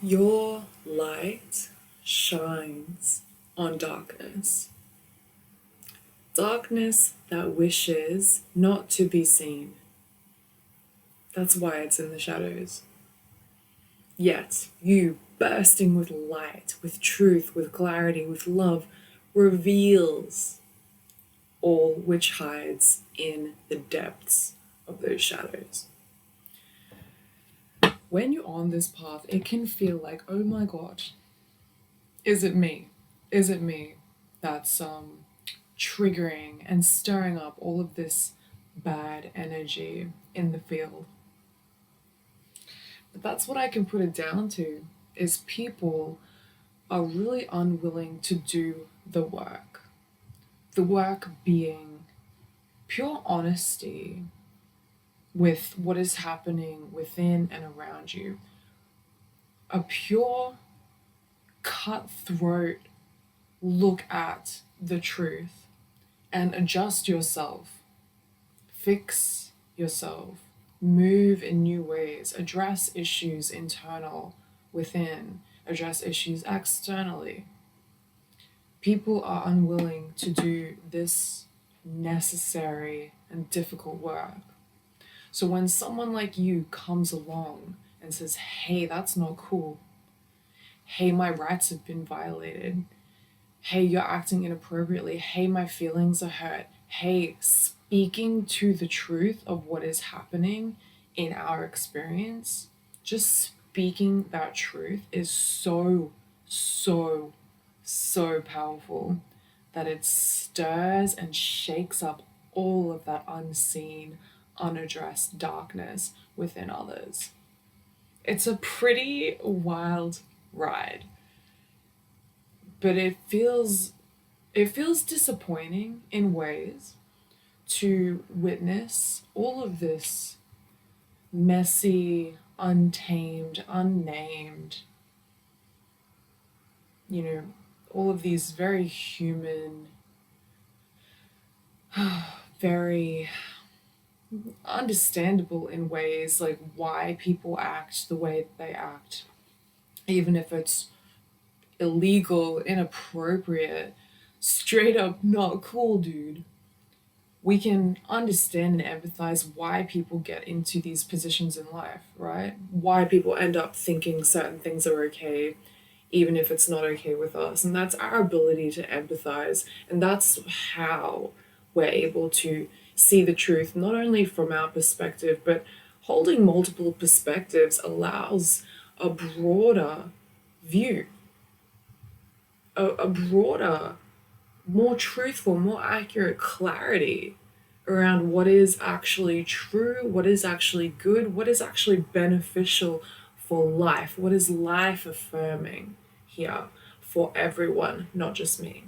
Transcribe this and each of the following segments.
Your light shines on darkness. Darkness that wishes not to be seen. That's why it's in the shadows. Yet, you bursting with light, with truth, with clarity, with love, reveals all which hides in the depths of those shadows. When you're on this path, it can feel like, oh my god, is it me? Is it me that's triggering and stirring up all of this bad energy in the field? But that's what I can put it down to, is people are really unwilling to do the work. The work being pure honesty with what is happening within and around you. A pure, cutthroat look at the truth and adjust yourself, fix yourself, move in new ways, address issues internal within, address issues externally. People are unwilling to do this necessary and difficult work. So when someone like you comes along and says, hey, that's not cool. Hey, my rights have been violated. Hey, you're acting inappropriately. Hey, my feelings are hurt. Hey, speaking to the truth of what is happening in our experience, just speaking that truth is so, so, so powerful that it stirs and shakes up all of that unseen, unaddressed darkness within others. It's a pretty wild ride, but it feels disappointing in ways to witness all of this messy, untamed, unnamed, all of these very human, very understandable in ways, like why people act the way they act, even if it's illegal, inappropriate, straight up not cool, dude. We can understand and empathize why people get into these positions in life, right? Why people end up thinking certain things are okay, even if it's not okay with us. And that's our ability to empathize. And that's how we're able to see the truth, not only from our perspective, but holding multiple perspectives allows a broader view, a broader, more truthful, more accurate clarity around what is actually true, what is actually good, what is actually beneficial for life, what is life affirming here for everyone, not just me.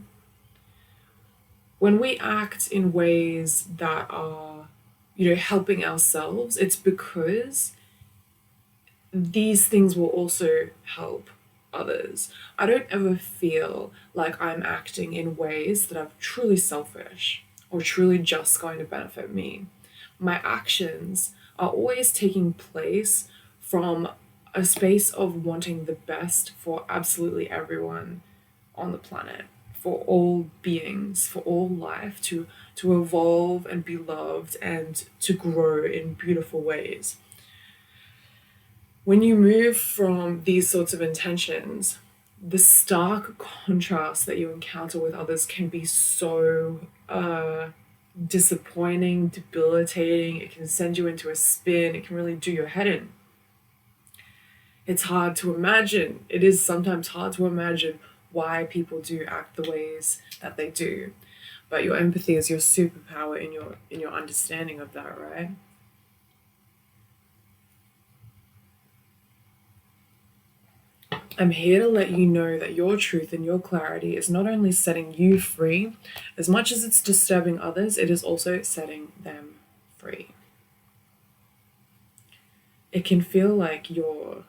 When we act in ways that are, helping ourselves, it's because these things will also help others. I don't ever feel like I'm acting in ways that are truly selfish or truly just going to benefit me. My actions are always taking place from a space of wanting the best for absolutely everyone on the planet, for all beings, for all life to evolve and be loved and to grow in beautiful ways. When you move from these sorts of intentions, the stark contrast that you encounter with others can be so disappointing, debilitating. It can send you into a spin. It can really do your head in. It's hard to imagine. It is sometimes hard to imagine why people do act the ways that they do. But your empathy is your superpower in your understanding of that, right? I'm here to let you know that your truth and your clarity is not only setting you free, as much as it's disturbing others, it is also setting them free. It can feel like you're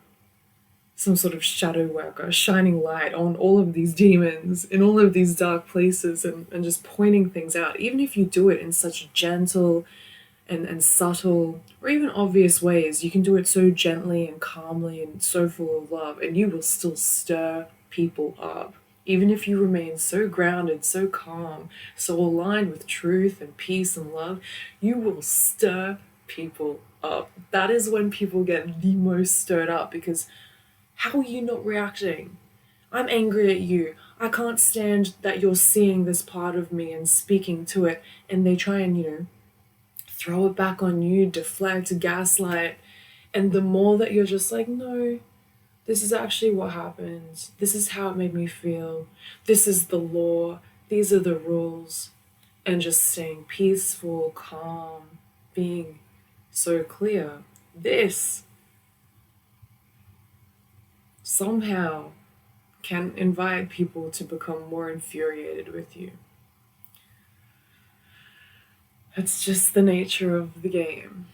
some sort of shadow worker, shining light on all of these demons in all of these dark places and just pointing things out, even if you do it in such a gentle and subtle or even obvious ways. You can do it so gently and calmly and so full of love, and you will still stir people up. Even if you remain so grounded, so calm, so aligned with truth and peace and love, you will stir people up. That is when people get the most stirred up, because how are you not reacting? I'm angry at you. I can't stand that you're seeing this part of me and speaking to it, and they try and, throw it back on you, deflect, gaslight. And the more that you're just like, no, this is actually what happened. This is how it made me feel. This is the law. These are the rules. And just staying peaceful, calm, being so clear. This somehow can invite people to become more infuriated with you. It's just the nature of the game.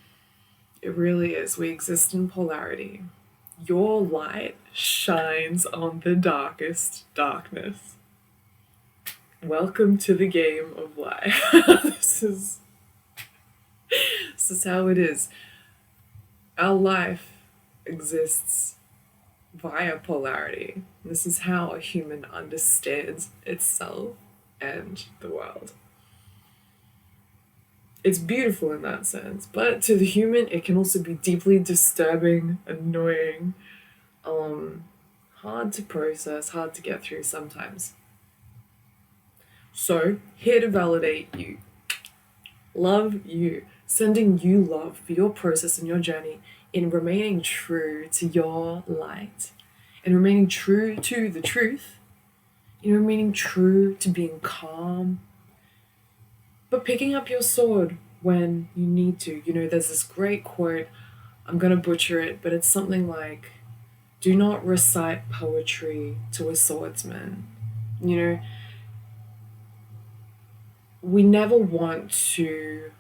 It really is. We exist in polarity. Your light shines on the darkest darkness. Welcome to the game of life. This is how it is. Our life exists via polarity. This is how a human understands itself and the world. It's beautiful in that sense, but to the human, it can also be deeply disturbing, annoying, hard to process, hard to get through sometimes. So, here to validate you, love you, sending you love for your process and your journey in remaining true to your light, and remaining true to the truth, in remaining true to being calm, but picking up your sword when you need to. There's this great quote, I'm gonna butcher it, but it's something like, do not recite poetry to a swordsman. We never want to,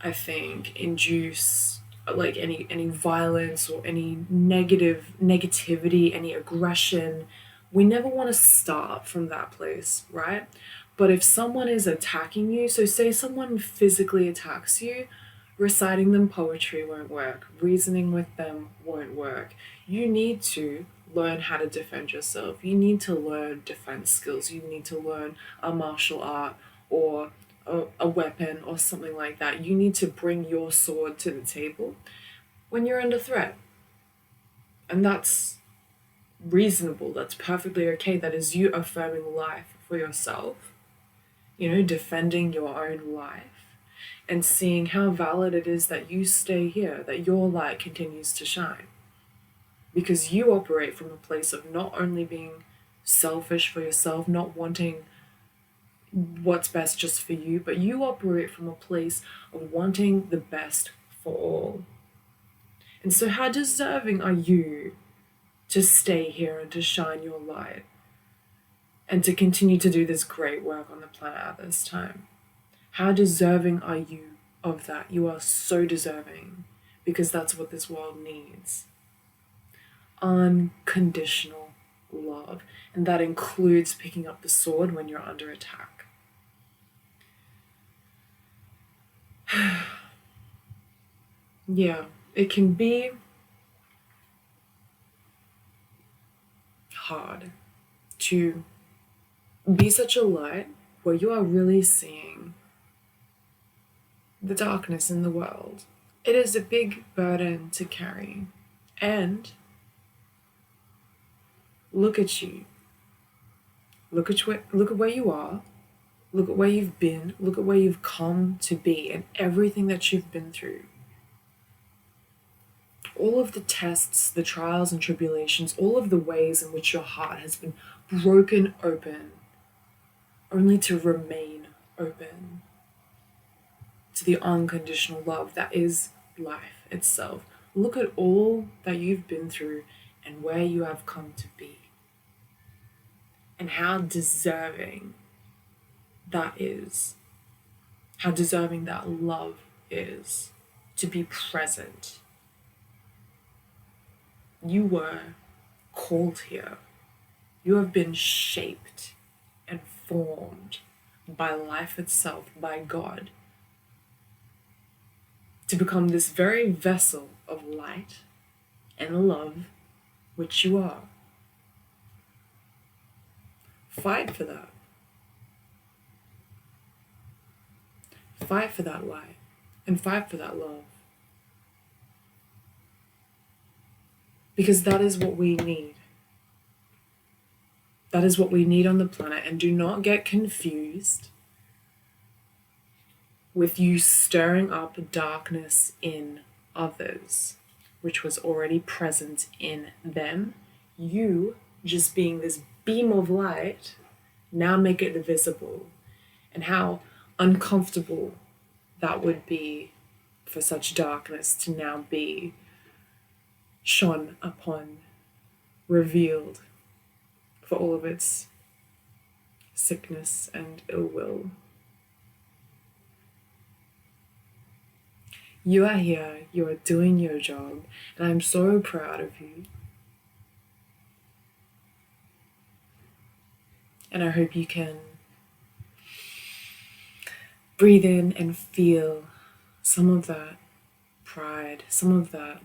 I think, induce like any violence or any negativity, any aggression. We never want to start from that place, right? But if someone is attacking you, so say someone physically attacks you, reciting them poetry won't work, reasoning with them won't work. You need to learn how to defend yourself. You need to learn defense skills. You need to learn a martial art or a weapon or something like that. You need to bring your sword to the table when you're under threat. And that's reasonable. That's perfectly okay. That is you affirming life for yourself. Defending your own life and seeing how valid it is that you stay here, that your light continues to shine. Because you operate from a place of not only being selfish for yourself, not wanting what's best just for you, but you operate from a place of wanting the best for all. And so how deserving are you to stay here and to shine your light and to continue to do this great work on the planet at this time? How deserving are you of that? You are so deserving, because that's what this world needs. Unconditional love. And that includes picking up the sword when you're under attack. Yeah, it can be hard to be such a light where you are really seeing the darkness in the world. It is a big burden to carry. And look at you. Look at where you are. Look at where you've been. Look at where you've come to be and everything that you've been through. All of the tests, the trials and tribulations, all of the ways in which your heart has been broken open, only to remain open to the unconditional love that is life itself. Look at all that you've been through and where you have come to be. And how deserving that is. How deserving that love is to be present. You were called here. You have been shaped and formed by life itself, by God. to become this very vessel of light and love, which you are. Fight for that. Fight for that light and fight for that love. Because that is what we need. That is what we need on the planet. And do not get confused with you stirring up darkness in others, which was already present in them. You just being this beam of light, now make it visible. And how uncomfortable that would be for such darkness to now be shone upon, revealed, for all of its sickness and ill will. You are here, you are doing your job, and I'm so proud of you. And I hope you can breathe in and feel some of that pride, some of that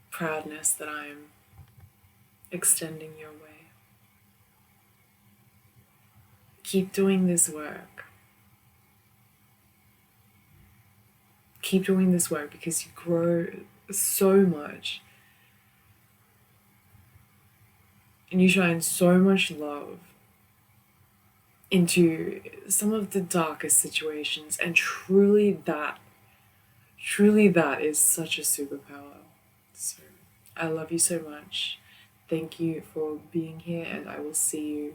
proudness that I'm extending your way. Keep doing this work. Keep doing this work because you grow so much. And you shine so much love into some of the darkest situations. And truly that is such a superpower. So I love you so much. Thank you for being here, and I will see you